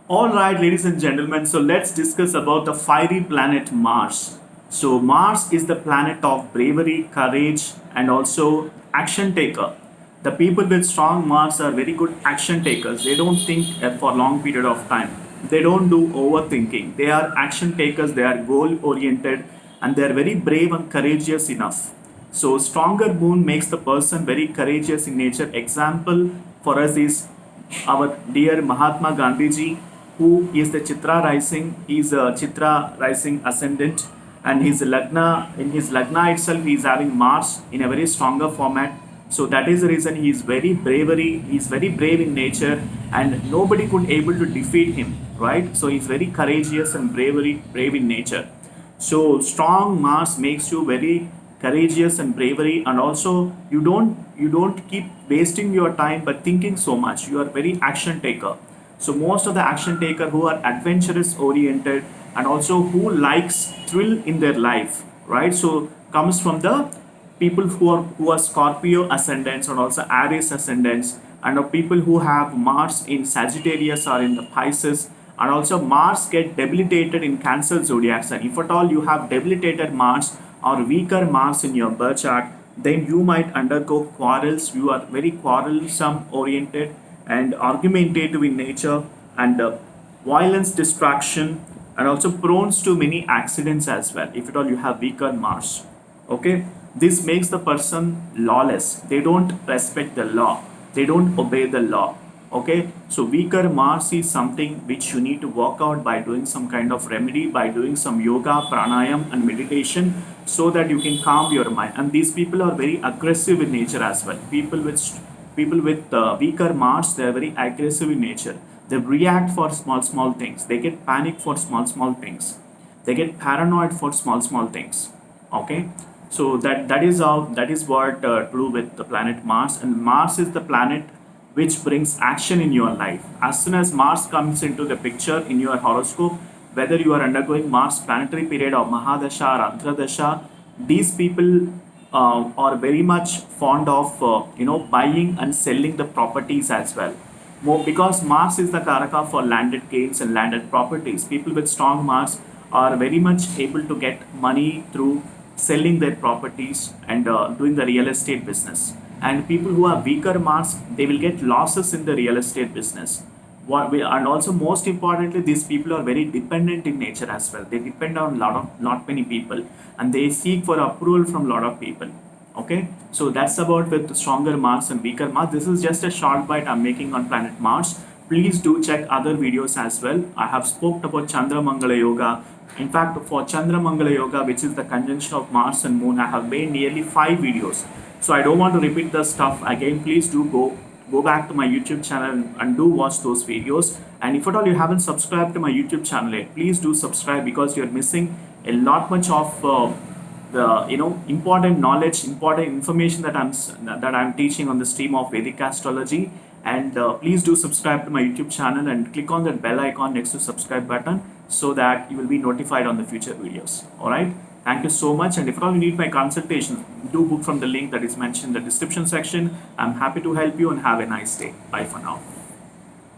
All right, ladies and gentlemen, so let's discuss about the fiery planet Mars. So, Mars is the planet of bravery, courage, and also action taker. The people with strong Mars are very good action takers. They don't think for long period of time. They don't do overthinking. They are action takers, they are goal oriented, and they are very brave and courageous enough. So, stronger moon makes the person very courageous in nature. Example for us is our dear Mahatma Gandhi ji, who is the Chitra rising. He is a Chitra rising ascendant, and his Lagna, in his Lagna itself, he is having Mars in a very stronger format. So that is the reason he is very bravery. He is very brave in nature, and nobody could able to defeat him. Right? So he is very courageous and brave in nature. So strong Mars makes you very courageous and bravery, and also you don't keep wasting your time but thinking so much. You are very action taker. So most of the action taker who are adventurous oriented and also who likes thrill in their life, right? So comes from the people who are Scorpio ascendants and also Aries ascendants, and of people who have Mars in Sagittarius or in the Pisces, and also Mars get debilitated in Cancer zodiac sign. If at all you have debilitated Mars or weaker Mars in your birth chart, then you might undergo quarrels. You are very quarrelsome oriented and argumentative in nature, and violence, distraction, and also prone to many accidents as well. If at all you have weaker Mars, okay, this makes the person lawless. They don't respect the law, they don't obey the law. Okay, so weaker Mars is something which you need to work out by doing some kind of remedy, by doing some yoga, pranayam, and meditation, so that you can calm your mind. And these people are very aggressive in nature as well. People with weaker Mars, they are very aggressive in nature. They react for small things. They get panic for small things. They get paranoid for small things. Okay, so that is what to do with the planet Mars. And Mars is the planet which brings action in your life. As soon as Mars comes into the picture in your horoscope, whether you are undergoing Mars planetary period or Mahadasha or Antradasha, these people are very much fond of buying and selling the properties as well. More because Mars is the Karaka for landed gains and landed properties. People with strong Mars are very much able to get money through selling their properties and doing the real estate business. And people who are weaker Mars, they will get losses in the real estate business. And also most importantly, these people are very dependent in nature as well. They depend on lot many people, and they seek for approval from lot of people. Okay, so that's about with stronger Mars and weaker Mars. This is just a short bite I'm making on planet Mars. Please do check other videos as well. I have spoke about Chandra Mangala Yoga. In fact, for Chandra Mangala Yoga, which is the conjunction of Mars and Moon, I have made nearly 5 videos. So I don't want to repeat the stuff again. Please do go back to my YouTube channel and do watch those videos. And if at all you haven't subscribed to my YouTube channel yet, please do subscribe, because you're missing a lot much of the important knowledge, important information that I'm teaching on the stream of Vedic astrology. And please do subscribe to my YouTube channel and click on that bell icon next to subscribe button, so that you will be notified on the future videos. All right. Thank you so much. And if at all you need my consultation, do book from the link that is mentioned in the description section. I'm happy to help you, and have a nice day. Bye for now.